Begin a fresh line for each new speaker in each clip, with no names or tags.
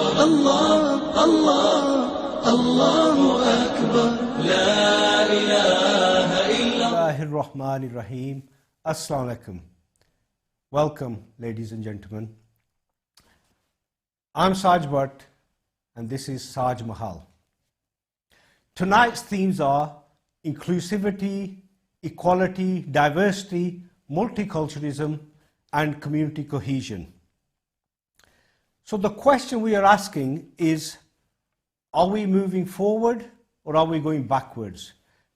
الله الله الله أكبر لا إله إلا الله
الرحمن الرحيم. Assalamu alaikum. Welcome, ladies and gentlemen. I'm SAJ Bhatt and this is SAJ Mahal. Tonight's themes are inclusivity, equality, diversity, multiculturalism and community cohesion. So the question we are asking is, are we moving forward or are we going backwards?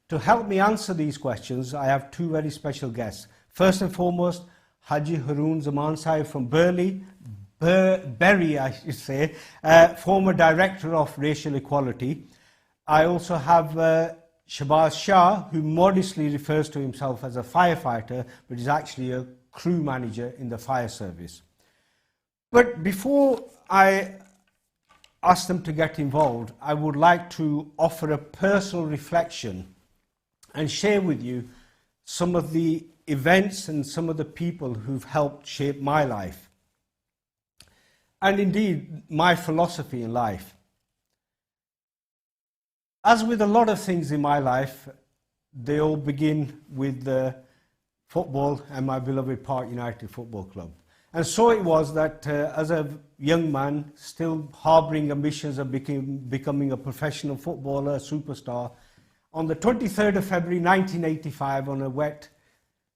To help me answer these questions, I have two very special guests. First and foremost, Haji Haroon Zaman Sahib from Bury, I should say, former Director of Racial Equality. I also have Shabazz Shah, who modestly refers to himself as a firefighter, but is actually a crew manager in the fire service. But before I ask them to get involved, I would like to offer a personal reflection and share with you some of the events and some of the people who've helped shape my life. And indeed, my philosophy in life. As with a lot of things in my life, they all begin with football and my beloved Park United Football Club. And so it was that as a young man, still harbouring ambitions of becoming a professional footballer, a superstar, on the 23rd of February 1985, on a wet,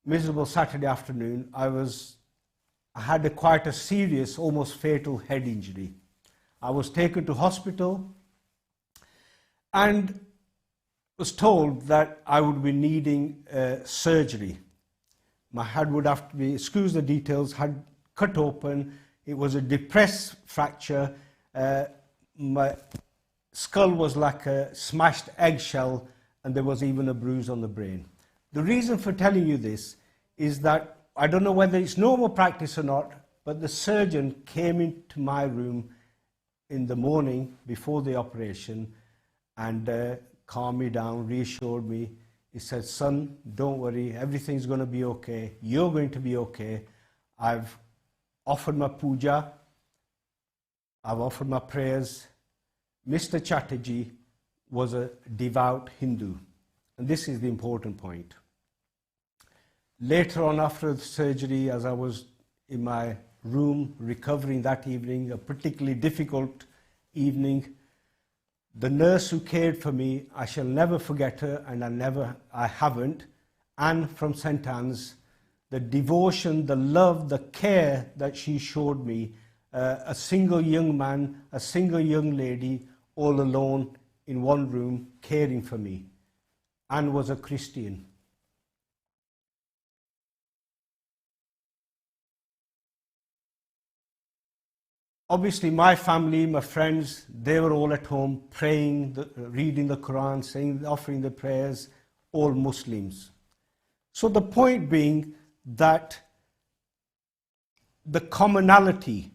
miserable Saturday afternoon, I had quite a serious, almost fatal head injury. I was taken to hospital and was told that I would be needing surgery. My head would have to be, excuse the details, had cut open. It was a depressed fracture. My skull was like a smashed eggshell, and there was even a bruise on the brain. The reason for telling you this is that I don't know whether it's normal practice or not, but the surgeon came into my room in the morning before the operation and calmed me down, reassured me. He said, "Son, don't worry, everything's going to be okay. You're going to be okay. I've offered my puja, I've offered my prayers." Mr. Chatterjee was a devout Hindu, and this is the important point. Later on, after the surgery, as I was in my room recovering that evening, a particularly difficult evening, the nurse who cared for me, I shall never forget her, and I haven't, Anne from St. Anne's, the devotion, the love, the care that she showed me, a single young man, a single young lady, all alone in one room, caring for me. Anne was a Christian. Obviously, my family, my friends, they were all at home praying, reading the Quran, saying, offering the prayers, all Muslims. So the point being that the commonality,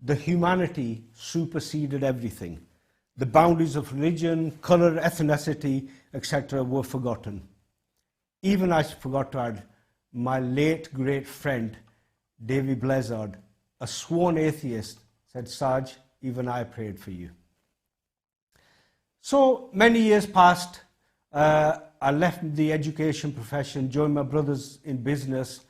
the humanity superseded everything. The boundaries of religion, colour, ethnicity, etc. were forgotten. Even I forgot to add, my late great friend, Davy Blizzard, a sworn atheist, said, "Saj, even I prayed for you." So many years passed. I left the education profession, joined my brothers in business,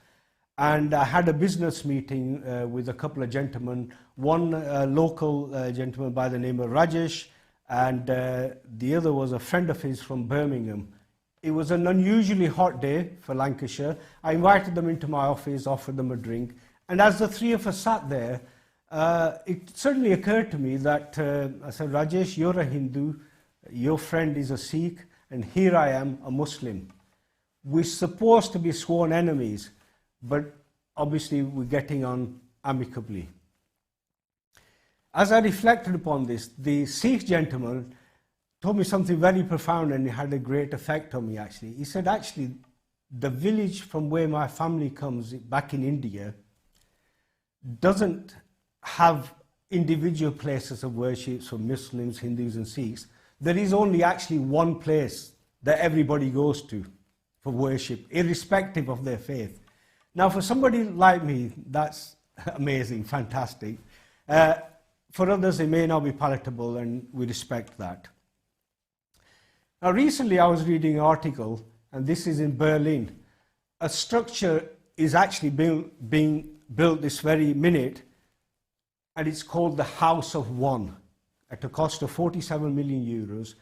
and I had a business meeting with a couple of gentlemen. One local gentleman by the name of Rajesh, and the other was a friend of his from Birmingham. It was an unusually hot day for Lancashire. I invited them into my office, offered them a drink, and as the three of us sat there, it suddenly occurred to me that I said, "Rajesh, you're a Hindu, your friend is a Sikh, and here I am, a Muslim. We're supposed to be sworn enemies, but obviously we're getting on amicably." As I reflected upon this, the Sikh gentleman told me something very profound, and it had a great effect on me actually. He said, "Actually, the village from where my family comes, back in India, doesn't have individual places of worship for Muslims, Hindus and Sikhs. There is only actually one place that everybody goes to for worship, irrespective of their faith." Now, for somebody like me, that's amazing, fantastic. for others, it may not be palatable, and we respect that. Now, recently I was reading an article, and this is in Berlin. A structure is actually being built this very minute, and it's called the House of One, at a cost of 47 million euros.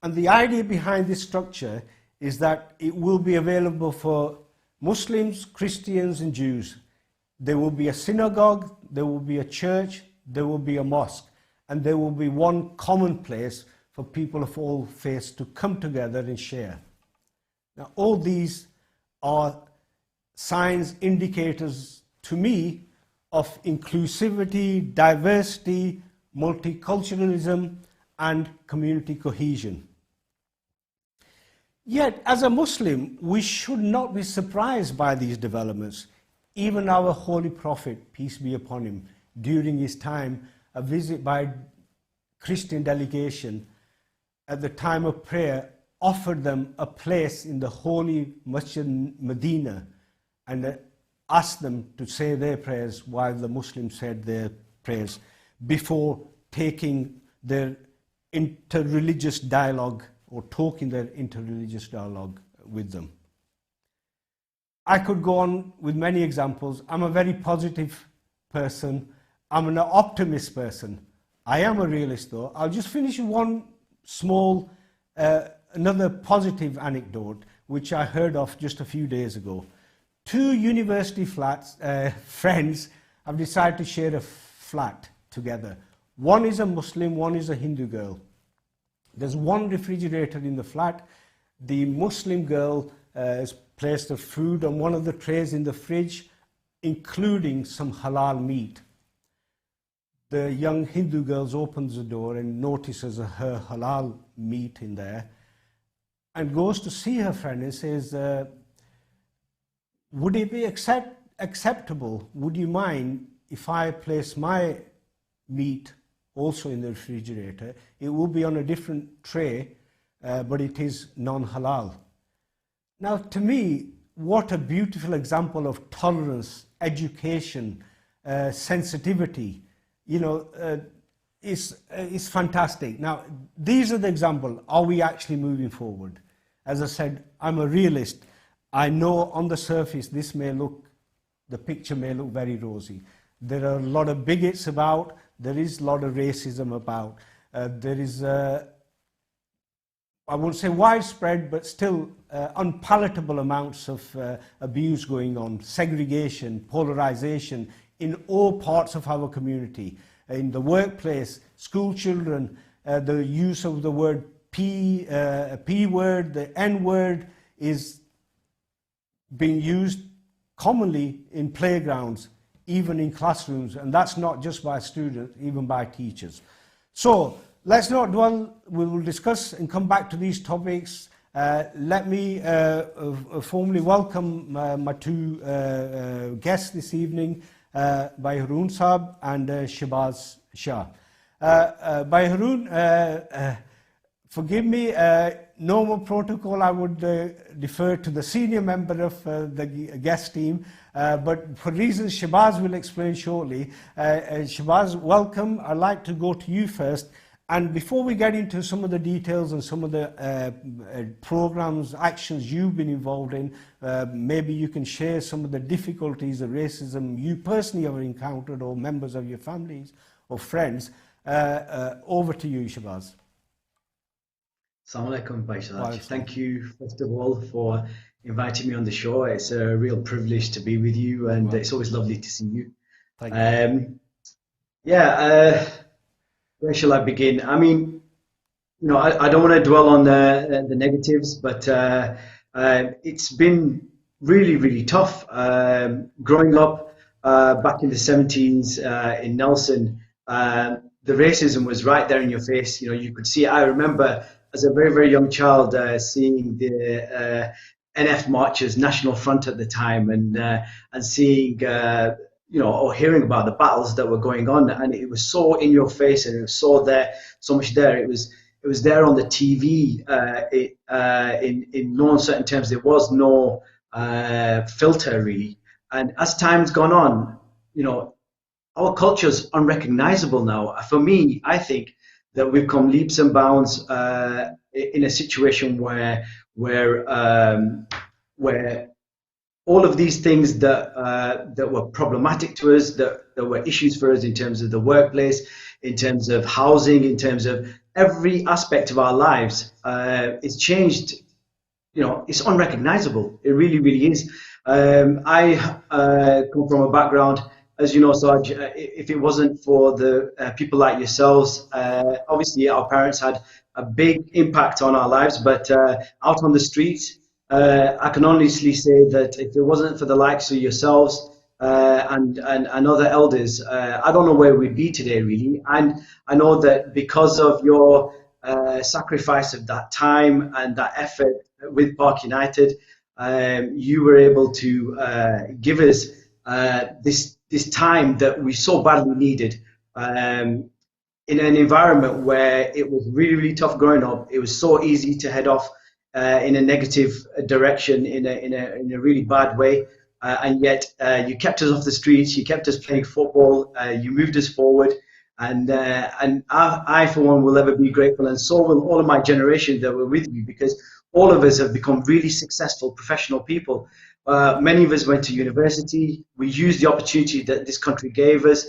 And the idea behind this structure is that it will be available for Muslims, Christians, and Jews. There will be a synagogue, there will be a church, there will be a mosque, and there will be one common place for people of all faiths to come together and share. Now, all these are signs, indicators to me of inclusivity, diversity, multiculturalism, and community cohesion. Yet, as a Muslim, we should not be surprised by these developments. Even our Holy Prophet, peace be upon him, during his time, a visit by Christian delegation at the time of prayer offered them a place in the holy Masjid Medina and asked them to say their prayers while the Muslims said their prayers before taking their interreligious dialogue or talking their interreligious dialogue with them. I could go on with many examples. I'm a very positive person. I'm an optimist person. I am a realist though. I'll just finish with one small, another positive anecdote which I heard of just a few days ago. Two university friends have decided to share a flat together. One is a Muslim, one is a Hindu girl. There's one refrigerator in the flat. The Muslim girl has placed the food on one of the trays in the fridge, including some halal meat. The young Hindu girl opens the door and notices her halal meat in there and goes to see her friend and says, would it be acceptable, would you mind if I place my meat also in the refrigerator? It will be on a different tray, but it is non-halal. Now, to me, what a beautiful example of tolerance, education, sensitivity. You know, it's fantastic. Now, these are the examples. Are we actually moving forward? As I said, I'm a realist. I know on the surface this may look, the picture may look very rosy. There are a lot of bigots about, there is a lot of racism about, there is, I won't say widespread, but still unpalatable amounts of abuse going on, segregation, polarization in all parts of our community. In the workplace, school children, the use of the word P word, the N word is being used commonly in playgrounds, even in classrooms, and that's not just by students, even by teachers. So let's not dwell, we will discuss and come back to these topics. Let me formally welcome my two guests this evening, Bhai Haroon Saab and Shahbaz Shah. Bhai Haroon, forgive me, normal protocol, I would defer to the senior member of the guest team, but for reasons Shahbaz will explain shortly. Shahbaz, welcome. I'd like to go to you first. And before we get into some of the details and some of the programs, actions you've been involved in, maybe you can share some of the difficulties of racism you personally have encountered or members of your families or friends. Over to you, Shahbaz.
Assalamu alaikum, Bhai SAJ. Thank you, first of all, for inviting me on the show. It's a real privilege to be with you, and it's always lovely to see you.
Thank you.
Where shall I begin? I mean, you know, I don't want to dwell on the negatives, but it's been really, really tough. Growing up back in the 70s in Nelson, the racism was right there in your face. You know, you could see it. I remember as a very, very young child seeing the NF marches, National Front at the time, and seeing you know, or hearing about the battles that were going on, and it was so in your face, and it was so there, so much there. It was there on the TV. In no uncertain terms, there was no filter really. And as time's gone on, you know, our culture's unrecognizable now. For me, I think that we've come leaps and bounds in a situation where all of these things that were problematic to us, that were issues for us in terms of the workplace, in terms of housing, in terms of every aspect of our lives, it's changed. You know, it's unrecognizable. It really, really is. I come from a background, as you know, Saj, if it wasn't for the people like yourselves, obviously our parents had a big impact on our lives, but out on the streets, I can honestly say that if it wasn't for the likes of yourselves and other elders, I don't know where we'd be today, really. And I know that because of your sacrifice of that time and that effort with Park United, you were able to give us this time that we so badly needed. In an environment where it was really, really tough growing up, it was so easy to head off in a negative direction, in a really bad way, and yet you kept us off the streets, you kept us playing football, you moved us forward, and I for one will ever be grateful, and so will all of my generation that were with you, because all of us have become really successful professional people. Many of us went to university. We used the opportunity that this country gave us.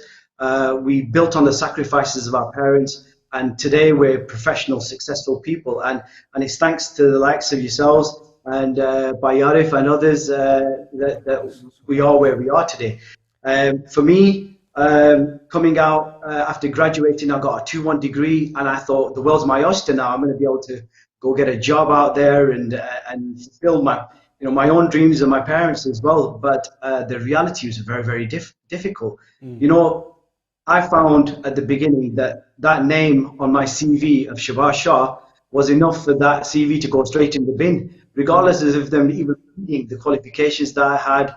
We built on the sacrifices of our parents, and today we're professional, successful people. And it's thanks to the likes of yourselves and by Yarif and others that we are where we are today. For me, coming out after graduating, I got a 2-1 degree, and I thought the world's my oyster now. I'm going to be able to go get a job out there and fulfill my own dreams and my parents as well. But the reality was very, very difficult. You know, I found at the beginning that name on my CV of Shabazz Shah was enough for that CV to go straight in the bin, regardless of them even reading the qualifications that I had,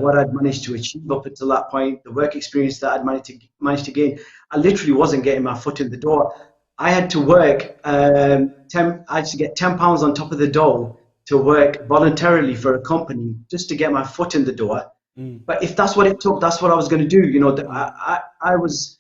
what I'd managed to achieve up until that point, the work experience that I'd managed to gain. I literally wasn't getting my foot in the door. I had to work, I had to get £10 on top of the dough to work voluntarily for a company just to get my foot in the door. But if that's what it took, that's what I was going to do. You know, I was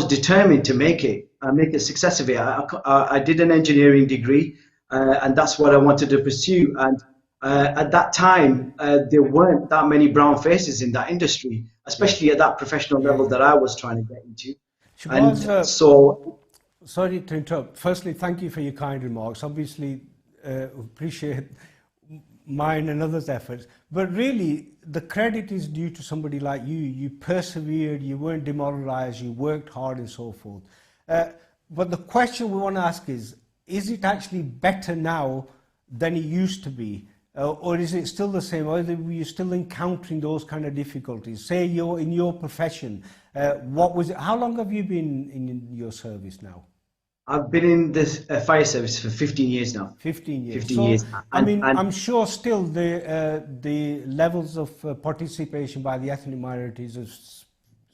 determined to make a success of it. I did an engineering degree, and that's what I wanted to pursue. And at that time, there weren't that many brown faces in that industry, especially at that professional level that I was trying to get into.
Shabazz,
And so,
sorry to interrupt. Firstly, thank you for your kind remarks. Obviously, appreciate mine and others' efforts. But really, the credit is due to somebody like you. You persevered, you weren't demoralized, you worked hard and so forth. But the question we want to ask is it actually better now than it used to be? Or is it still the same? Or are you still encountering those kind of difficulties? Say you're in your profession, what was it? How long have you been in your service now?
I've been in this fire service for 15 years now.
15 years.
15
so,
years.
And I'm sure still the levels of participation by the ethnic minorities is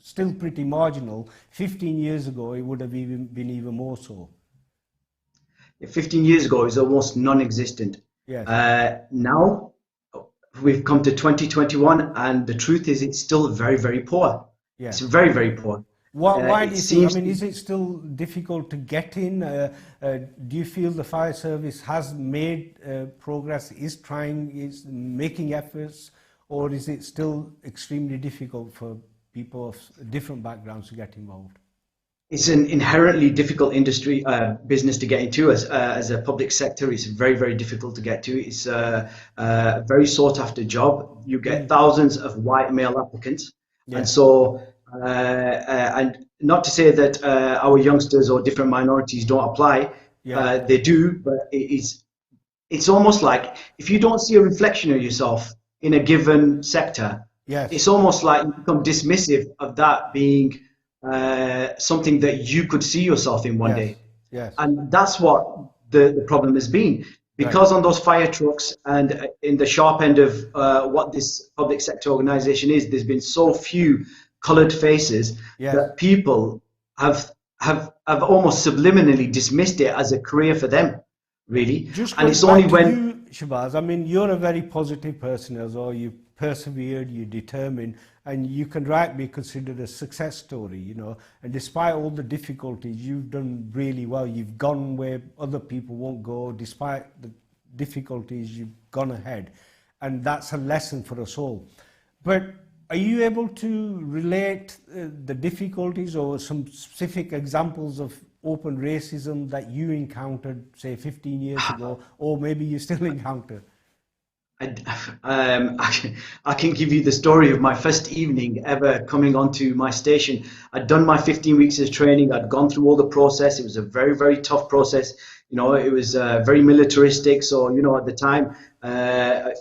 still pretty marginal. 15 years ago, it would have been even more so.
15 years ago, it was almost non-existent.
Yes.
Now, we've come to 2021, and the truth is it's still very, very poor.
Yes.
It's very, very poor.
Why do you think? I mean, is it still difficult to get in? Do you feel the fire service has made progress, is making efforts, or is it still extremely difficult for people of different backgrounds to get involved?
It's an inherently difficult industry, business to get into as a public sector. It's very, very difficult to get to. It's a very sought after job. You get thousands of white male applicants. Yes. And so, and not to say that our youngsters or different minorities don't apply, they do, but it's almost like if you don't see a reflection of yourself in a given sector, it's almost like you become dismissive of that being something that you could see yourself in one day. Yes. And that's what the problem has been. Because on those fire trucks and in the sharp end of what this public sector organization is, there's been so few colored faces that people have almost subliminally dismissed it as a career for them, really.
And it's only when Shabazz, I mean, you're a very positive person as well. You persevered, you determined, and you can rightly be considered a success story, you know. And despite all the difficulties, you've done really well. You've gone where other people won't go. Despite the difficulties, you've gone ahead, and that's a lesson for us all. But are you able to relate the difficulties or some specific examples of open racism that you encountered, say, 15 years ago, or maybe you still encounter?
I can give you the story of my first evening ever coming onto my station. I'd done my 15 weeks of training. I'd gone through all the process. It was a very, very tough process. You know, it was very militaristic. So, you know, at the time,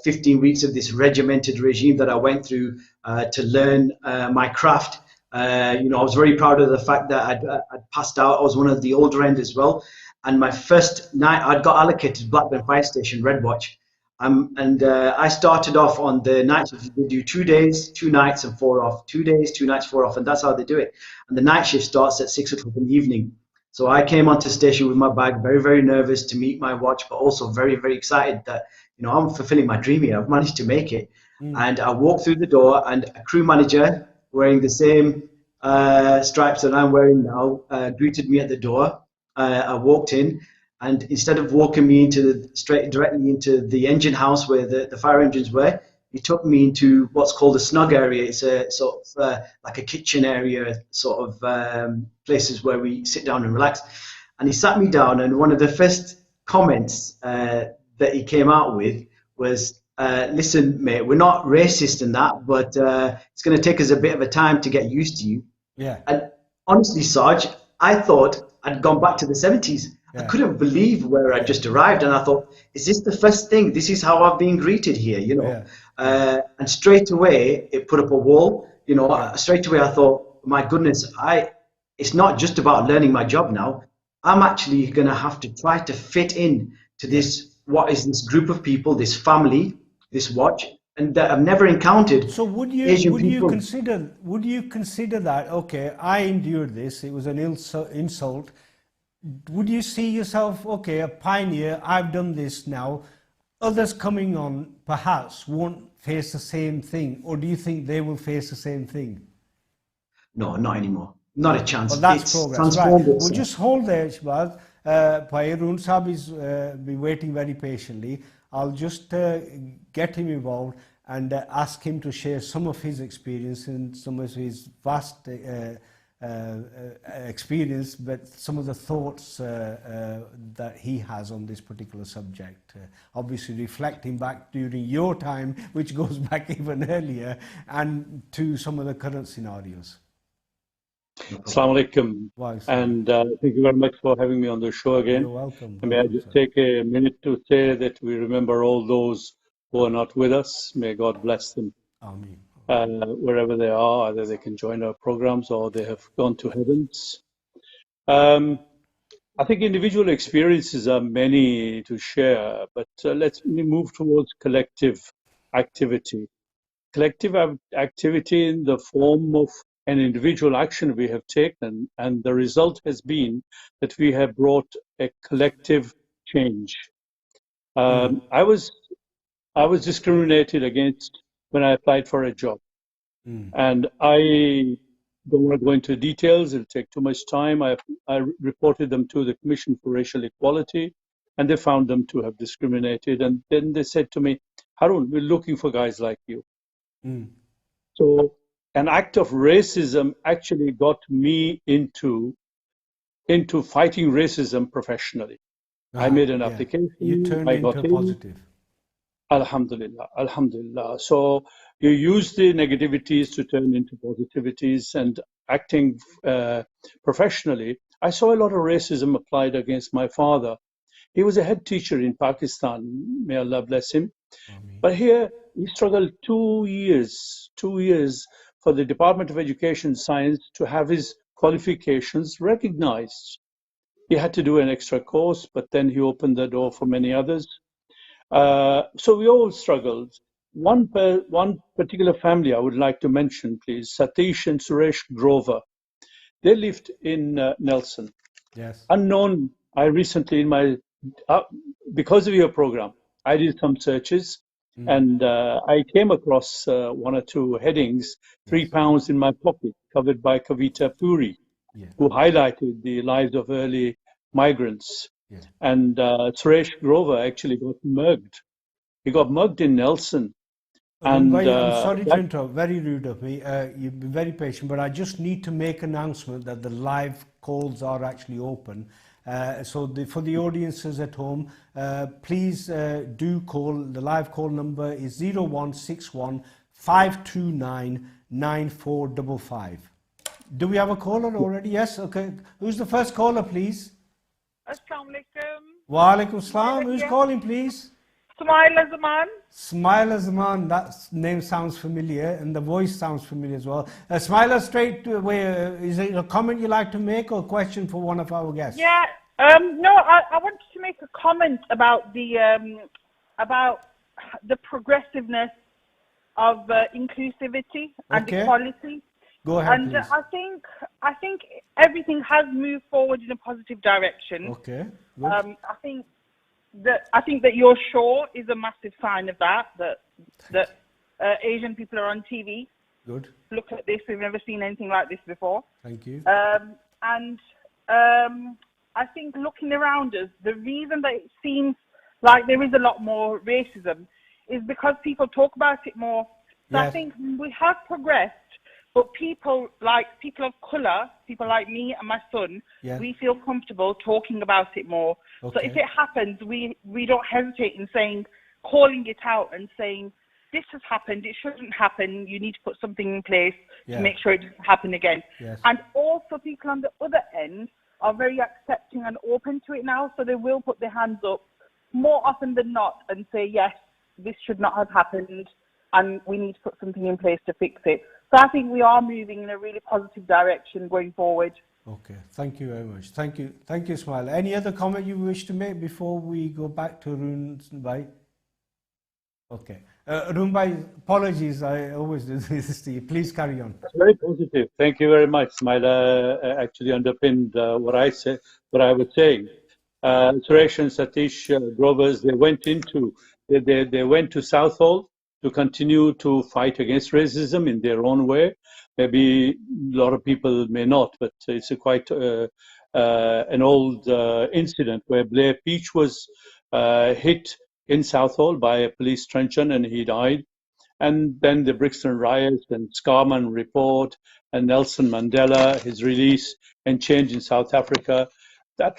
15 weeks of this regimented regime that I went through to learn my craft. You know, I was very proud of the fact that I'd passed out. I was one of the older end as well. And my first night, I'd got allocated Blackburn Fire Station, Red Watch. I started off on the night shift. They do 2 days, 2 nights, and 4 off. 2 days, 2 nights, 4 off, and that's how they do it. And the night shift starts at 6 o'clock in the evening. So I came onto station with my bag, very, very nervous to meet my watch, but also very, very excited that, you know, I'm fulfilling my dream here. I've managed to make it. And I walked through the door, and a crew manager wearing the same stripes that I'm wearing now greeted me at the door. I walked in, and instead of walking me directly into the engine house where the fire engines were, he took me into what's called a snug area. It's a sort of like a kitchen area, sort of places where we sit down and relax. And he sat me down, and one of the first comments that he came out with was, listen, mate, we're not racist in that, but it's going to take us a bit of a time to get used to you.
Yeah.
And honestly, Sarge, I thought I'd gone back to the 70s. I couldn't believe where I just arrived, and I thought, is this the first thing? This is how I've been greeted here, you know? And straight away, it put up a wall. You know, straight away I thought, my goodness, it's not just about learning my job now. I'm actually going to have to try to fit in to this, what is this group of people, this family, this watch, and that I've never encountered.
So would you consider that, okay, I endured this, it was an insult. Would you see yourself, okay, a pioneer, I've done this now, others coming on perhaps won't face the same thing, or do you think they will face the same thing?
No, not anymore. Not a chance.
Well, that's progress, right. We'll just hold there, Shbaz. Arun Sahib has been waiting very patiently. I'll just get him involved and ask him to share some of his experience and some of his vast experience, but some of the thoughts that he has on this particular subject. Obviously reflecting back during your time, which goes back even earlier, and to some of the current scenarios.
Assalamu alaikum, and thank you very much for having me on the show again.
You're welcome.
May I just take a minute to say that we remember all those who are not with us. May God bless them.
Ameen.
Wherever they are, either they can join our programs or they have gone to heavens. I think individual experiences are many to share, but let's move towards collective activity. Collective activity in the form of an individual action we have taken, and the result has been that we have brought a collective change. I was discriminated against when I applied for a job. And I don't want to go into details, it'll take too much time. I reported them to the Commission for Racial Equality, and they found them to have discriminated. And then they said to me, Harun, we're looking for guys like you. So an act of racism actually got me into fighting racism professionally. I made an application.
You turned into positive.
Alhamdulillah, Alhamdulillah. So you use the negativities to turn into positivities, and acting professionally. I saw a lot of racism applied against my father. He was a head teacher in Pakistan, may Allah bless him. But here he struggled 2 years for the Department of Education and Science to have his qualifications recognized. He had to do an extra course, but then he opened the door for many others. So we all struggled. One particular family I would like to mention, please, Satish and Suresh Grover. They lived in Nelson.
Yes.
Unknown, I recently, because of your program, I did some searches, And I came across one or two headings, £3 in my pocket, covered by Kavita Puri,
Yeah.
who highlighted the lives of early migrants.
Yeah.
And Suresh Grover actually got mugged. He got mugged in Nelson.
Arun
And
bhai, I'm sorry to
that,
interrupt. Very rude of me. You've been very patient, but I just need to make an announcement that the live calls are actually open. For the audiences at home, please do call. The live call number is 0161 529 9455. Do we have a caller already? Yes. Okay. Who's the first caller, please?
Assalamu alaikum.
Wa alaikum salam. Who's calling, please?
Smaila Zaman.
Smiler Zaman, that name sounds familiar and the voice sounds familiar as well. Smiler, straight away, is it a comment you like to make or a question for one of our guests?
Yeah. No, I wanted to make a comment about the progressiveness of inclusivity and equality.
Go ahead,
and
please.
I think everything has moved forward in a positive direction.
Okay. Good.
I think that your show is a massive sign of that Asian people are on TV.
Good.
Look at this. We've never seen anything like this before.
Thank you.
I think looking around us, the reason that it seems like there is a lot more racism is because people talk about it more. So
Yes.
I think we have progressed, but people of colour, people like me and my son,
Yeah.
we feel comfortable talking about it more. So
Okay.
if it happens, we don't hesitate in calling it out and saying, this has happened, it shouldn't happen, you need to put something in place
Yeah.
to make sure it doesn't happen again.
Yes.
And also people on the other end are very accepting and open to it now, so they will put their hands up more often than not and say, yes, this should not have happened and we need to put something in place to fix it. So I think we are moving in a really positive direction going forward.
Okay. Thank you very much. Thank you. Thank you, Smiler. Any other comment you wish to make before we go back to Arun bhai? Okay. Arun bhai, apologies. I always do this to you. Please carry on.
very positive. Thank you very much. Smaila actually underpinned what I was saying. Suresh and Satish Grovers, they went to Southall to continue to fight against racism in their own way. Maybe a lot of people may not, but it's quite an old incident where Blair Peach was hit in Southall by a police truncheon and he died. And then the Brixton riots and Scarman report and Nelson Mandela, his release and change in South Africa.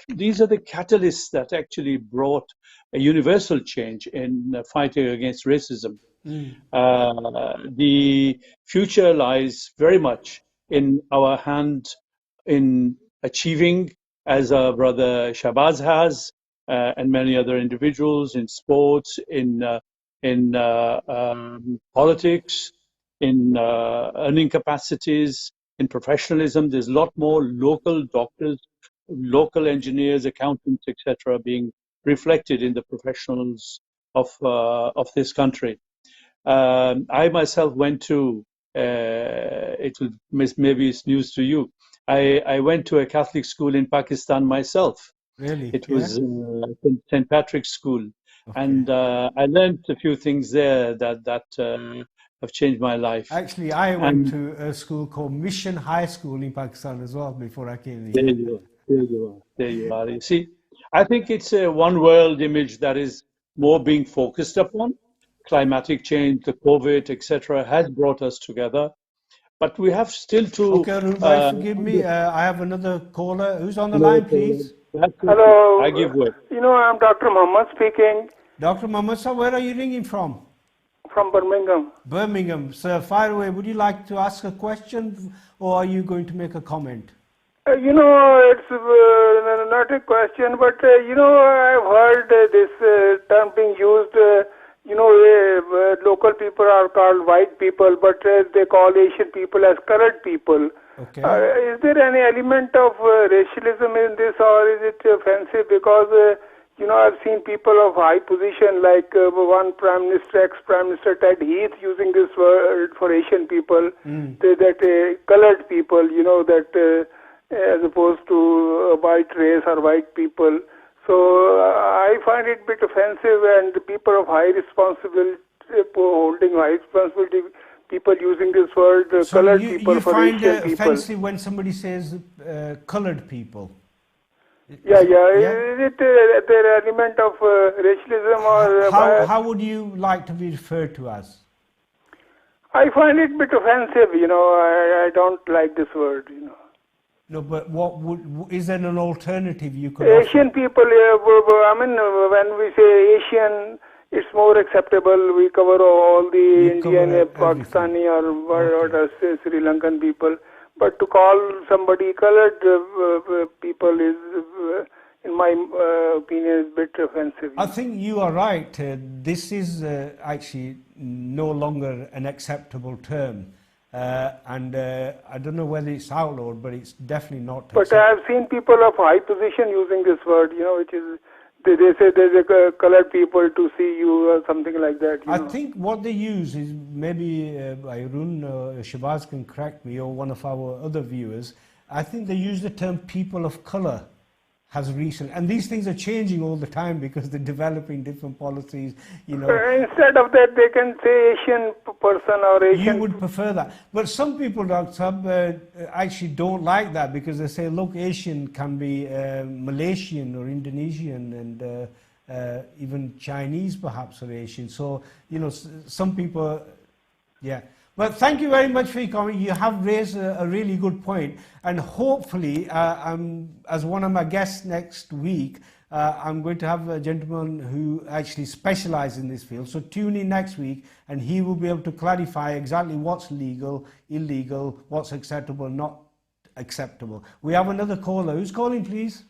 These are the catalysts that actually brought a universal change in fighting against racism. The future lies very much in our hand in achieving, as our brother Shabazz has, and many other individuals in sports, in politics, in earning capacities, in professionalism. There's a lot more local doctors, local engineers, accountants, etc., being reflected in the professionals of this country. I myself went to, maybe it's news to you, I went to a Catholic school in Pakistan myself.
Really?
It was St. Patrick's School.
Okay.
And I learned a few things there that have changed my life.
Actually, I went to a school called Mission High School in Pakistan as well before I came
There
here.
you are. There you are. You see, I think it's a one world image that is more being focused upon. Climatic change, the COVID, etc., has brought us together. But we have still to...
Okay, Arun bhai, forgive me. I have another caller. Who's on the line, please?
Hello.
I give way.
I'm Dr. Muhammad speaking.
Dr. Mohammed, sir, where are you ringing from?
From Birmingham.
Birmingham. Sir, fire away. Would you like to ask a question or are you going to make a comment?
It's not a question, but, I've heard this term being used, local people are called white people, but they call Asian people as colored people.
Okay.
Is there any element of racialism in this, or is it offensive? Because, I've seen people of high position, like one Prime Minister, ex-Prime Minister Ted Heath, using this word for Asian people, that colored people, that as opposed to a white race or white people. So I find it a bit offensive, and the people of high responsibility holding high responsibility people using this word
So
colored people
you
for
find
Asian
it
people.
offensive when somebody says colored people?
Yeah. Is it the element of racialism or
How would you like to be referred to as?
I find it a bit offensive, I don't like this word,
No, but is there an alternative you could
Asian
offer?
people, when we say Asian, it's more acceptable. We cover all the
You
Indian,
cover
Pakistani
everything.
or Sri Lankan people. But to call somebody colored people is, in my opinion, is a bit offensive.
I think you are right. This is actually no longer an acceptable term. And I don't know whether it's outlawed, but it's definitely not.
But I have seen people of high position using this word, which is, they say there's a colored people to see you or something like that.
I think what they use is, maybe Irun Shabazz can correct me, or one of our other viewers, I think they use the term people of color has recent, and these things are changing all the time because they're developing different policies,
Instead of that, they can say Asian person or Asian.
You would prefer that. But some people, Dr. Saab, actually don't like that because they say, look, Asian can be Malaysian or Indonesian and even Chinese perhaps are Asian. So, some people, yeah. But thank you very much for your comment. You have raised a really good point. And hopefully, as one of my guests next week, I'm going to have a gentleman who actually specializes in this field. So tune in next week and he will be able to clarify exactly what's legal, illegal, what's acceptable, not acceptable. We have another caller. Who's calling, please?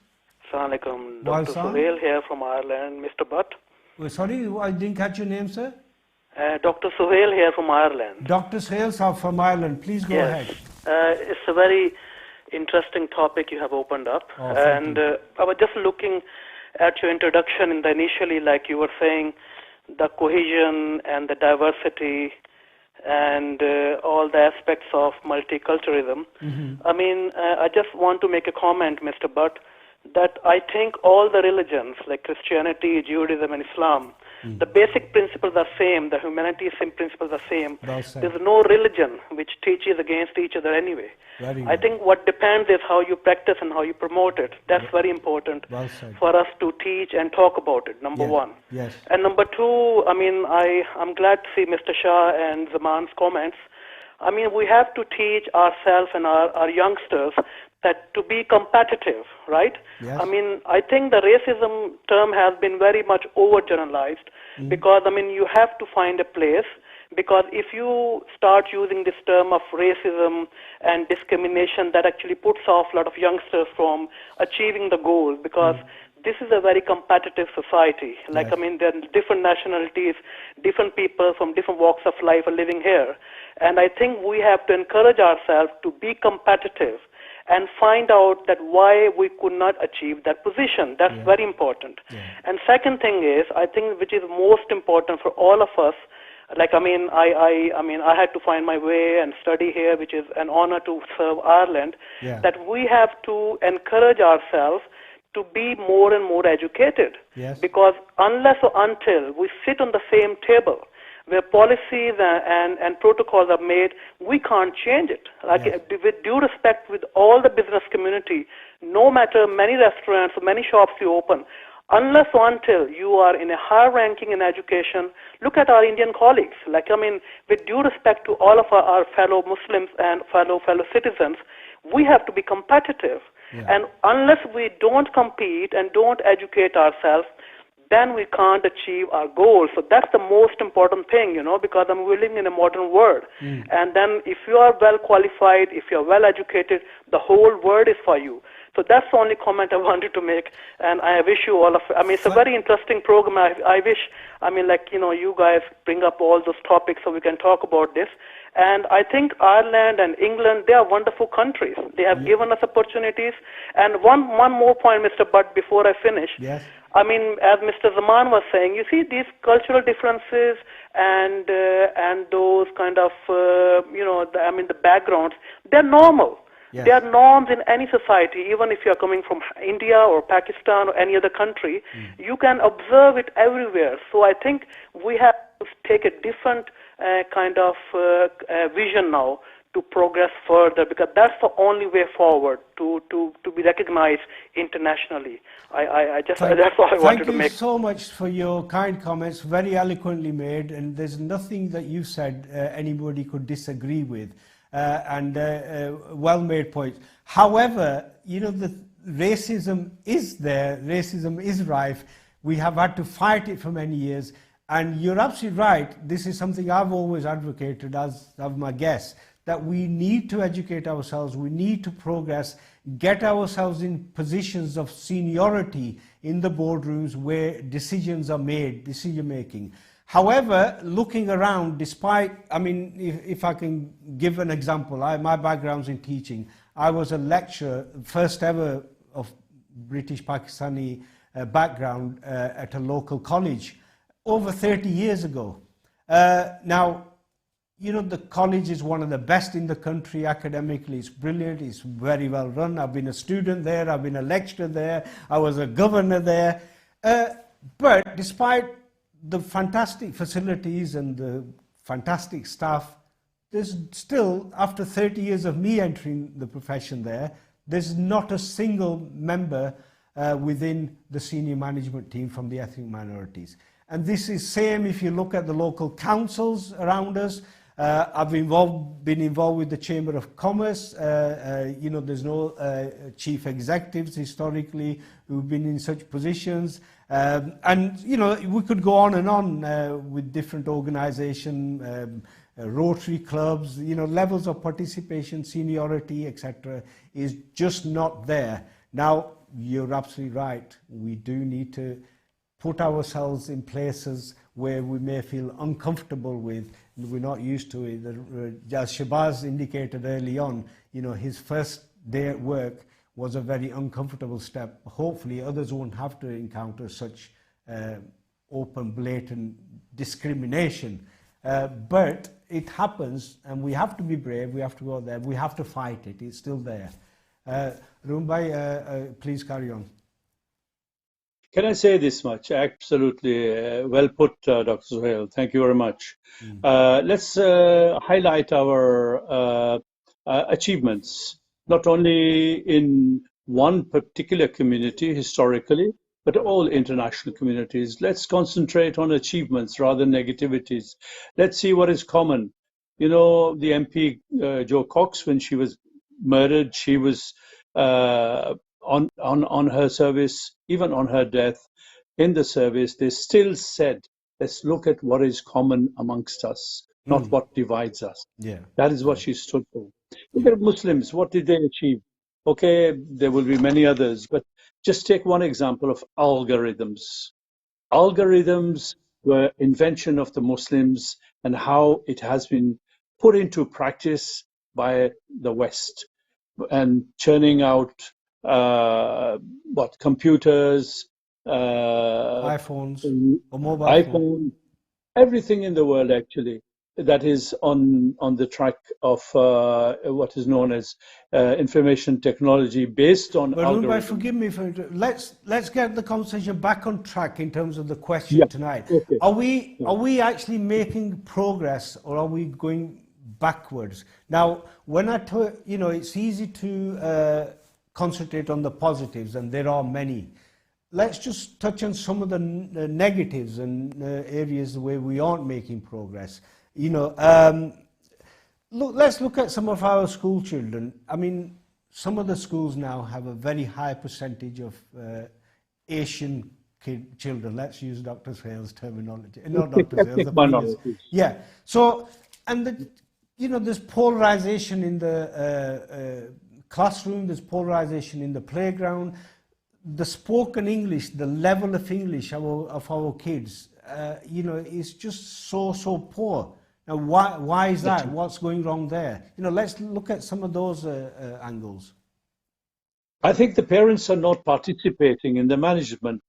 Assalamu alaikum. Dr. Suhail here from Ireland. Mr. Butt.
Sorry, I didn't catch your name, sir.
Dr. Suhail here from Ireland.
Dr. Suhail from Ireland. Please go ahead.
It's a very interesting topic you have opened up. And I was just looking at your introduction initially, like you were saying, the cohesion and the diversity and all the aspects of multiculturalism. I mean, I just want to make a comment, Mr. Butt, that I think all the religions, like Christianity, Judaism, and Islam, the basic principles are same, the humanitarian principles are same. There's no religion which teaches against each other anyway. I think what depends is how you practice and how you promote it. That's very important for us to teach and talk about it, number one.
Yes.
And number two, I mean, I'm glad to see Mr. Shah and Zaman's comments. I mean, we have to teach ourselves and our youngsters that to be competitive, right?
Yes.
I mean, I think the racism term has been very much overgeneralized because, I mean, you have to find a place, because if you start using this term of racism and discrimination, that actually puts off a lot of youngsters from achieving the goal, because this is a very competitive society. Like, I mean, there are different nationalities, different people from different walks of life are living here. And I think we have to encourage ourselves to be competitive and find out that why we could not achieve that position. That's very important. And second thing is, I think which is most important for all of us, like, I mean, I had to find my way and study here, which is an honor to serve Ireland, that we have to encourage ourselves to be more and more educated. Because unless or until we sit on the same table, where policies and protocols are made, we can't change it. Like, with due respect with all the business community, no matter many restaurants or many shops you open, unless or until you are in a higher ranking in education, look at our Indian colleagues. Like, I mean, with due respect to all of our fellow Muslims and fellow citizens, we have to be competitive. And unless we don't compete and don't educate ourselves, then we can't achieve our goals. So that's the most important thing, because we're living in a modern world. And then if you are well qualified, if you're well educated, the whole world is for you. So that's the only comment I wanted to make. And I wish you all of, I mean, it's a very interesting program. I wish, I mean, like, you guys bring up all those topics so we can talk about this. And I think Ireland and England, they are wonderful countries. They have given us opportunities. And one more point, Mr. Butt, before I finish.
Yes.
I mean, as Mr. Zaman was saying, you see these cultural differences and those kind of, the backgrounds, they're normal. They are norms in any society, even if you're coming from India or Pakistan or any other country. You can observe it everywhere. So I think we have to take a different kind of vision now to progress further, because that's the only way forward to be recognized internationally. That's all I wanted to make.
Thank you so much for your kind comments, very eloquently made, and there's nothing that you said anybody could disagree with, and well-made points. However, you know, the racism is there, racism is rife. We have had to fight it for many years, and you're absolutely right. This is something I've always advocated, as have my guests, that we need to educate ourselves, we need to progress, get ourselves in positions of seniority in the boardrooms where decisions are made, decision making. However, looking around, despite, I mean, if I can give an example, my background's in teaching. I was a lecturer, first ever of British Pakistani background at a local college over 30 years ago. Now, you know, the college is one of the best in the country academically. It's brilliant, it's very well run. I've been a student there, I've been a lecturer there, I was a governor there. But despite the fantastic facilities and the fantastic staff, there's still, after 30 years of me entering the profession there, there's not a single member within the senior management team from the ethnic minorities. And this is same if you look at the local councils around us. I've been involved with the Chamber of Commerce. You know, there's no chief executives historically who've been in such positions. And, you know, we could go on and on with different organizations, Rotary clubs, you know, levels of participation, seniority, etc. is just not there. Now, you're absolutely right. We do need to put ourselves in places where we may feel uncomfortable with, we're not used to it. As Shabazz indicated early on, you know, his first day at work was a very uncomfortable step. Hopefully others won't have to encounter such open, blatant discrimination. But it happens, and we have to be brave, we have to go there, we have to fight it, it's still there. Rumbai, please carry on.
Can I say this much? Absolutely well put, Dr. Suhail. Thank you very much. Let's highlight our achievements, not only in one particular community historically, but all international communities. Let's concentrate on achievements rather than negativities. Let's see what is common. You know, the MP, Jo Cox, when she was murdered, she was on her service, even on her death in the service, they still said, let's look at what is common amongst us, not what divides us.
Yeah.
That is what she stood for. Look at Muslims, what did they achieve? Okay, there will be many others, but just take one example of algorithms. Algorithms were invention of the Muslims and how it has been put into practice by the West and churning out computers,
iPhones, or mobile
iPhone, everything in the world actually that is on the track of what is known as information technology based on algorithms.
Forgive me for let's get the conversation back on track in terms of the question tonight.
Okay.
Are we actually making progress, or are we going backwards? Now, when you know, it's easy to concentrate on the positives, and there are many. Let's just touch on some of the negatives and areas where we aren't making progress. You know, let's look at some of our school children. I mean, some of the schools now have a very high percentage of Asian children. Let's use Dr. Suhail's terminology. Not Dr. Suhail's, yeah. So, and you know, there's polarization in the classroom, there's polarization in the playground. The spoken English, the level of English of our kids, you know, is just so poor. Now, why is that? What's going wrong there? You know, let's look at some of those angles.
I think the parents are not participating in the management,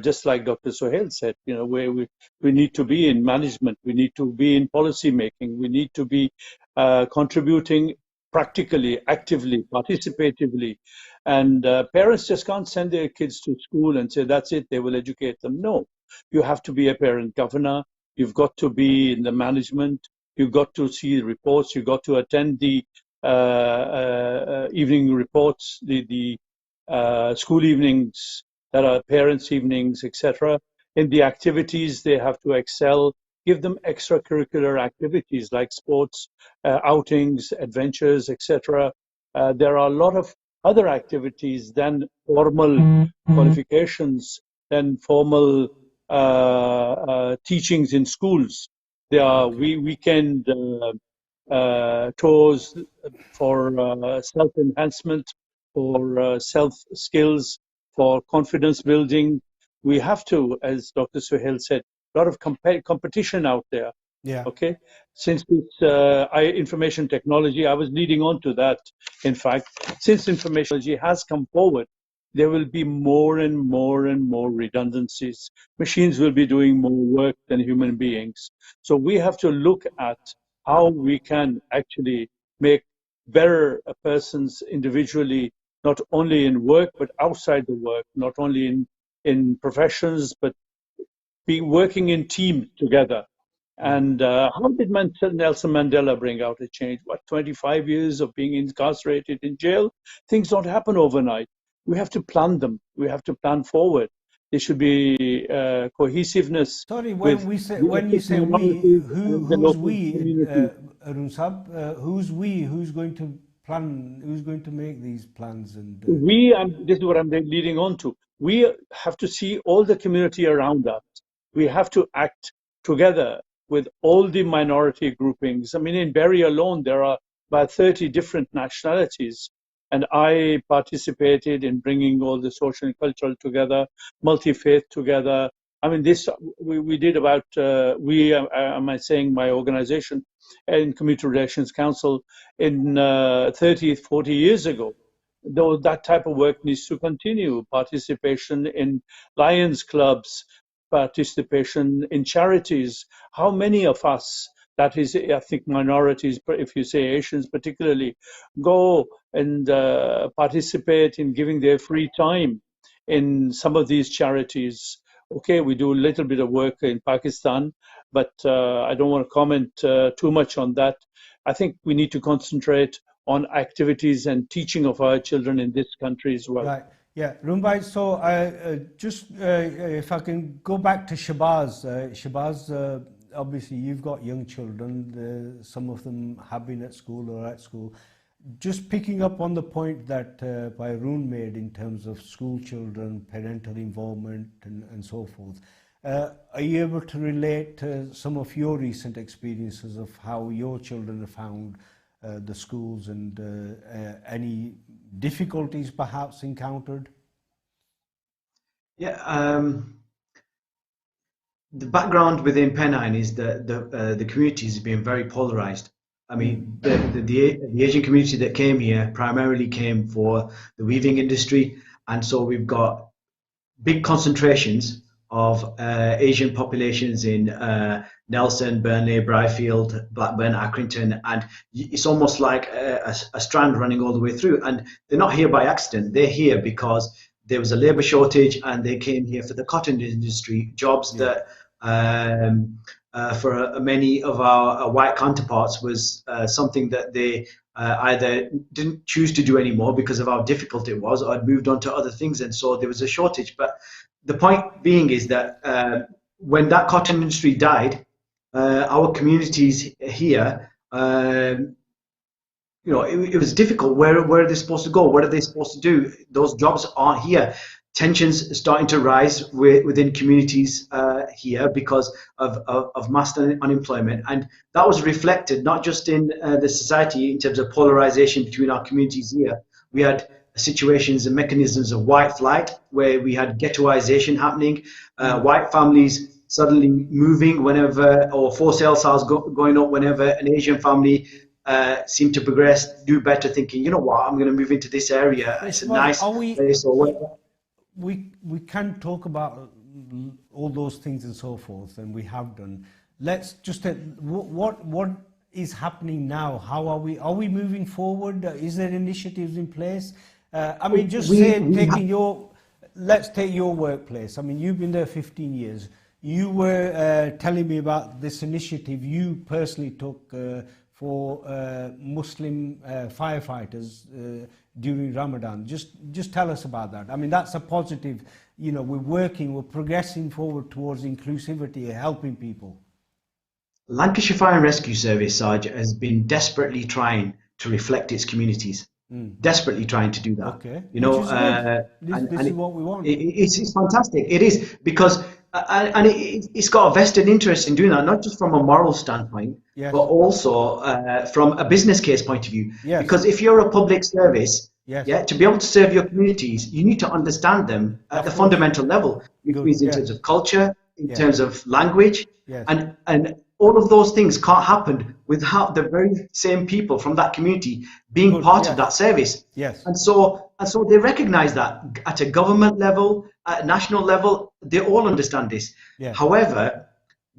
just like Dr. Suhail said. You know, we need to be in management, we need to be in policy making, we need to be contributing practically, actively, participatively. And parents just can't send their kids to school and say, that's it, they will educate them. No, you have to be a parent governor, you've got to be in the management, you've got to see reports, you've got to attend the evening reports, the school evenings that are parents' evenings, etc. In the activities, they have to excel. Give them extracurricular activities like sports, outings, adventures, etc. There are a lot of other activities than formal qualifications, than formal teachings in schools. There are weekend tours for self-enhancement, for self-skills, for confidence building. We have to, as Dr. Suhail said, a lot of competition out there.
Yeah.
Okay. Since it's information technology, I was leading on to that. In fact, since information technology has come forward, there will be more and more and more redundancies. Machines will be doing more work than human beings. So we have to look at how we can actually make better persons individually, not only in work, but outside the work, not only in professions, but be working in teams together. And how did Nelson Mandela bring out a change? What, 25 years of being incarcerated in jail? Things don't happen overnight. We have to plan them. We have to plan forward. There should be cohesiveness.
Sorry, when you say we, who's we, Arun Sahab? Who's we? Who's going to plan? Who's going to make these plans? And
this is what I'm leading on to. We have to see all the community around us. We have to act together with all the minority groupings. I mean, in Berry alone, there are about 30 different nationalities. And I participated in bringing all the social and cultural together, multi-faith together. I mean, this, we did about, am I saying my organization, in Community Relations Council in 30, 40 years ago. Though that type of work needs to continue. Participation in Lions clubs, participation in charities. How many of us, that is ethnic minorities, if you say Asians particularly, go and participate in giving their free time in some of these charities? Okay, we do a little bit of work in Pakistan, but I don't want to comment too much on that. I think we need to concentrate on activities and teaching of our children in this country as well.
Right. Yeah, Rumbai, so if I can go back to Shabazz. Shabazz, obviously you've got young children, some of them have been at school or at school. Just picking up on the point that Arun made in terms of school children, parental involvement and so forth, are you able to relate some of your recent experiences of how your children have found the schools and any difficulties perhaps encountered?
Yeah, the background within Pennine is that the community has been very polarized. I mean, the Asian community that came here primarily came for the weaving industry, and so we've got big concentrations of Asian populations in Nelson, Burnley, Brighfield, Blackburn, Accrington, and it's almost like a strand running all the way through. And they're not here by accident. They're here because there was a labour shortage, and they came here for the cotton industry jobs that, for many of our white counterparts, was something that they either didn't choose to do anymore because of how difficult it was, or had moved on to other things, and so there was a shortage. But the point being is that when that cotton industry died, our communities here, you know, it was difficult. Where are they supposed to go? What are they supposed to do? Those jobs aren't here. Tensions starting to rise within communities here because of mass unemployment, and that was reflected not just in the society in terms of polarization between our communities here. We had situations and mechanisms of white flight where we had ghettoization happening, white families suddenly moving whenever, or for sale sales going up whenever an Asian family seemed to progress, do better, thinking, you know what, I'm going to move into this area. It's a nice place or whatever.
We can talk about all those things and so forth, and we have done. Let's just what is happening now? How are we moving forward? Is there initiatives in place? I mean, just let's take your workplace. I mean, you've been there 15 years. You were telling me about this initiative you personally took for Muslim firefighters during Ramadan. Just tell us about that. I mean, that's a positive. You know, we're progressing forward towards inclusivity, helping people.
Lancashire Fire and Rescue Service, Saj, has been desperately trying to reflect its communities. Desperately trying to do that.
Okay.
You know,
this is what we want.
It's fantastic. It is, because it's got a vested interest in doing that, not just from a moral standpoint,
yes,
but also from a business case point of view.
Yes.
Because if you're a public service,
yes,
yeah, to be able to serve your communities, you need to understand them at the fundamental level, which means in terms of culture, in terms of language,
yes,
and all of those things can't happen without the very same people from that community being part of that service.
Yes.
And so they recognize that at a government level, at a national level, they all understand this.
Yeah.
However,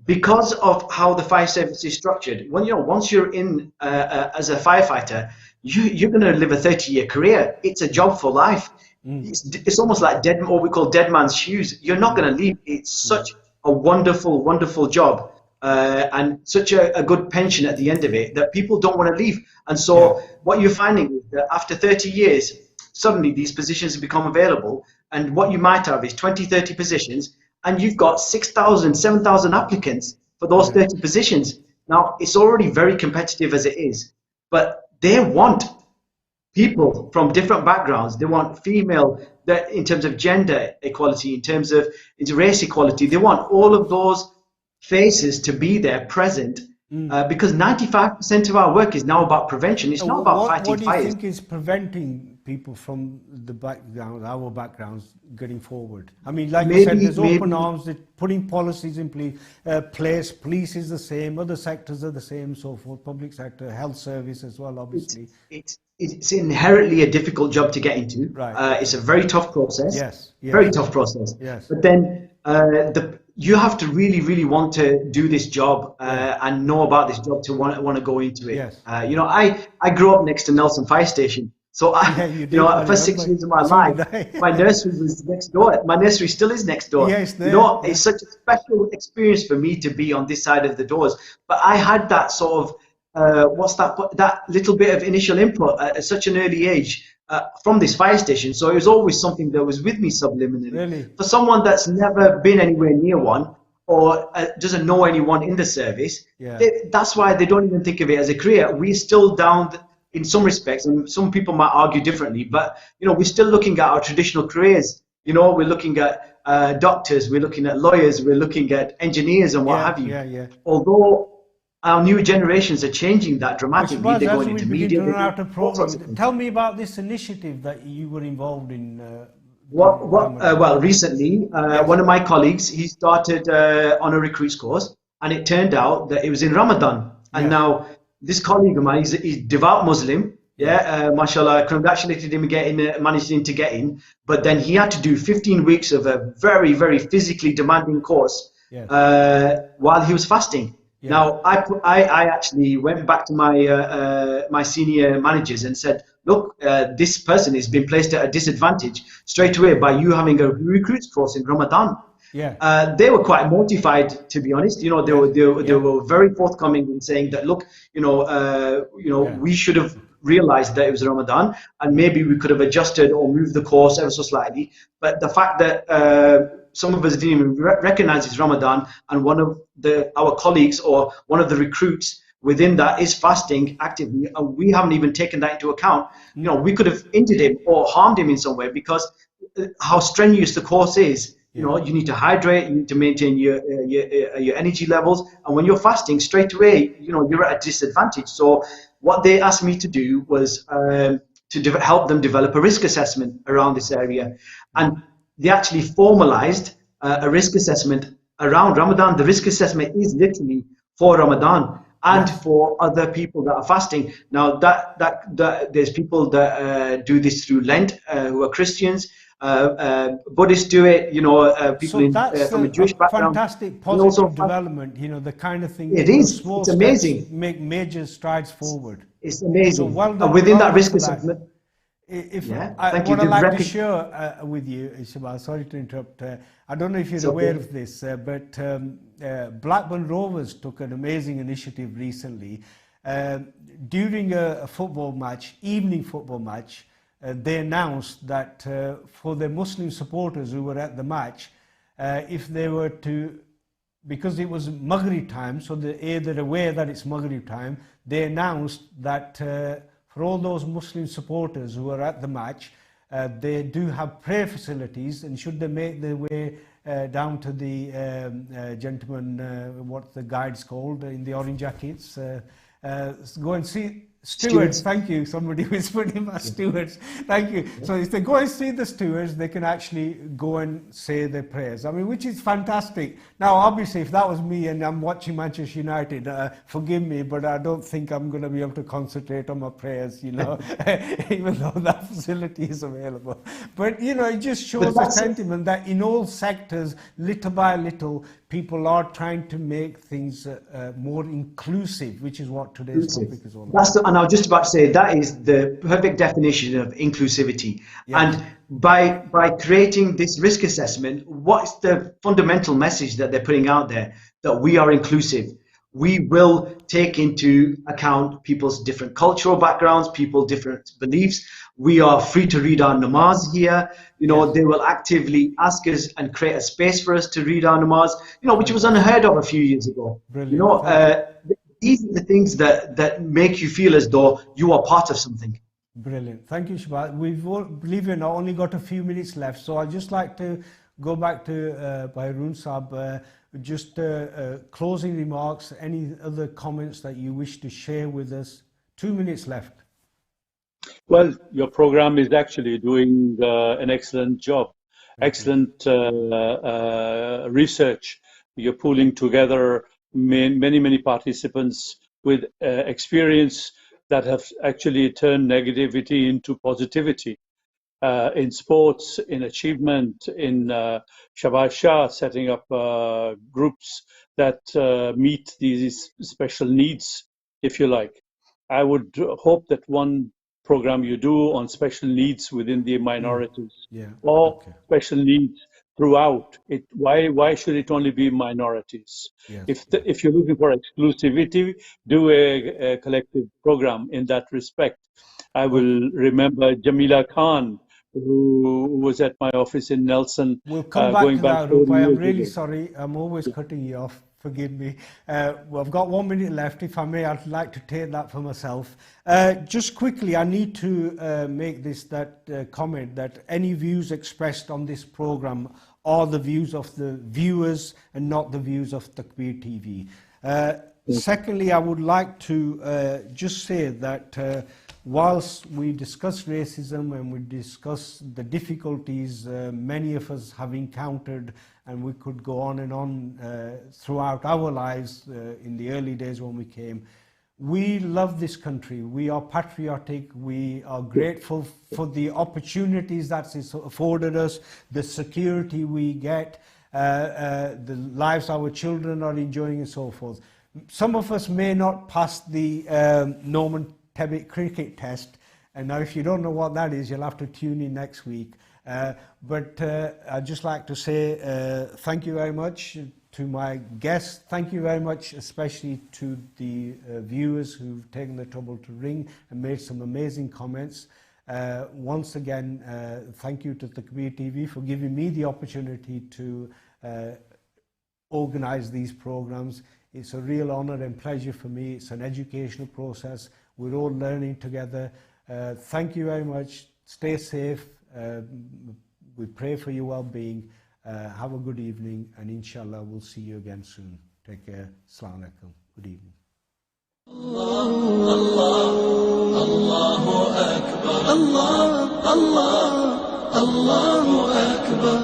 because of how the fire service is structured, once you're in as a firefighter, you're going to live a 30-year career. It's a job for life. It's almost like what we call dead man's shoes. You're not going to leave. It's such a wonderful, wonderful job. And such a good pension at the end of it that people don't want to leave. And so what you're finding is that after 30 years, suddenly these positions become available. And what you might have is 20, 30 positions, and you've got 6,000, 7,000 applicants for those 30 positions. Now, it's already very competitive as it is, but they want people from different backgrounds. They want female, in terms of gender equality, in terms of race equality. They want all of those faces to be there, present, because 95% of our work is now about prevention. It's not about fighting fires.
What do you think is preventing people from our backgrounds, getting forward? I mean, like you said, there's open arms, putting policies in place. Police is the same, other sectors are the same, so forth. Public sector, health service as well, obviously.
It's inherently a difficult job to get into.
Right.
It's a very tough process.
Yes.
Very tough process.
Yes.
But then you have to really, really want to do this job and know about this job to want to go into it.
Yes.
I grew up next to Nelson Fire Station, so first 6 years of my life, my nursery was next door. My nursery still is next door.
Yes,
it's such a special experience for me to be on this side of the doors. But I had that sort of that little bit of initial input at such an early age. From this fire station, so it was always something that was with me subliminally.
Really?
For someone that's never been anywhere near one or doesn't know anyone in the service, that's why they don't even think of it as a career. We're still down in some respects, and some people might argue differently, but we're still looking at our traditional careers. We're looking at doctors, we're looking at lawyers, we're looking at engineers and what have you. Although our new generations are changing that dramatically. They're going into media.
Tell me about this initiative that you were involved in.
Well, recently, one of my colleagues, he started on a recruits course, and it turned out that it was in Ramadan. And now this colleague of mine, he's devout Muslim. Mashallah, congratulated him managing to get in. But then he had to do 15 weeks of a very, very physically demanding course while he was fasting. Now, I actually went back to my senior managers and said, look, this person has been placed at a disadvantage straight away by you having a recruits course in Ramadan. They were quite mortified, to be honest. They were very forthcoming in saying that, look, we should have realized that it was Ramadan, and maybe we could have adjusted or moved the course ever so slightly. But the fact that some of us didn't even recognize it's Ramadan, and one of our colleagues or one of the recruits within that is fasting actively, and we haven't even taken that into account. We could have injured him or harmed him in some way, because how strenuous the course is. You need to hydrate, you need to maintain your energy levels, and when you're fasting, straight away, you're at a disadvantage. So what they asked me to do was to help them develop a risk assessment around this area, and they actually formalized a risk assessment around Ramadan. The risk assessment is literally for Ramadan and for other people that are fasting. Now, that there's people that do this through Lent, who are Christians. Buddhists do it, people from a Jewish background.
Fantastic positive development, the kind of thing.
It is. It's amazing.
Make major strides forward.
It's amazing.
So well done,
within that risk assessment, Yeah.
What
Thank you.
I'd
They've
like to share with you, Shabazz, sorry to interrupt. I don't know if you're aware of this, but Blackburn Rovers took an amazing initiative recently. During a football match, evening football match, they announced that for the Muslim supporters who were at the match, if they were to, because it was Maghrib time, so they're aware that it's Maghrib time, they announced that for all those Muslim supporters who are at the match, they do have prayer facilities, and should they make their way down to the gentleman, what the guide's called in the orange jackets, go and see stewards. Thank you. Somebody whispered in my stewards. Thank you. So if they go and see the stewards, they can actually go and say their prayers. I mean, which is fantastic. Now, obviously, if that was me and I'm watching Manchester United, forgive me, but I don't think I'm going to be able to concentrate on my prayers, you know, even though that facility is available. But, you know, it just shows the sentiment that in all sectors, little by little, people are trying to make things more inclusive, which is what today's topic is all about.
And I was just about to say, that is the perfect definition of inclusivity. Yeah. And by creating this risk assessment, what's the fundamental message that they're putting out there? That we are inclusive. We will take into account people's different cultural backgrounds, people's different beliefs. We are free to read our namaz here. You know, they will actively ask us and create a space for us to read our namaz, you know, which was unheard of a few years ago.
Brilliant.
You know, these are the things that make you feel as though you are part of something.
Brilliant. Thank you, Shabazz. We've, believe it or not, only got a few minutes left, so I'd just like to go back to Bayrun Saab, just closing remarks, any other comments that you wish to share with us. 2 minutes left.
Well, your program is actually doing an excellent job, excellent research. You're pulling together many participants with experience that have actually turned negativity into positivity in sports, in achievement, in Shabazz Shah setting up groups that meet these special needs, if you like. I would hope that one program you do on special needs within the minorities special needs throughout it. Why should it only be minorities? Yes. If you're looking for exclusivity, do a collective program in that respect. I will remember Jamila Khan, who was at my office in Nelson.
We'll come back to that, Rupai. I'm really sorry. I'm always cutting you off. Forgive me. Well, I've got 1 minute left. If I may, I'd like to take that for myself. Just quickly, I need to make that comment that any views expressed on this program are the views of the viewers and not the views of Takbeer TV. Secondly, I would like to just say that whilst we discuss racism and we discuss the difficulties many of us have encountered, and we could go on and on throughout our lives in the early days when we came, we love this country. We are patriotic. We are grateful for the opportunities that it's afforded us, the security we get, the lives our children are enjoying, and so forth. Some of us may not pass the Norman Tebbit cricket test, and now if you don't know what that is, you'll have to tune in next week. But I'd just like to say thank you very much to my guests. Thank you very much, especially to the viewers who've taken the trouble to ring and made some amazing comments. Once again, thank you to Takbeer TV for giving me the opportunity to organize these programs. It's a real honor and pleasure for me. It's an educational process. We're all learning together. Thank you very much. Stay safe. We pray for your well-being. Have a good evening, and inshallah we'll see you again soon. Take care. Assalamu alaikum. Good evening.
Allahu Akbar. Allah, Allah, Allahu Akbar.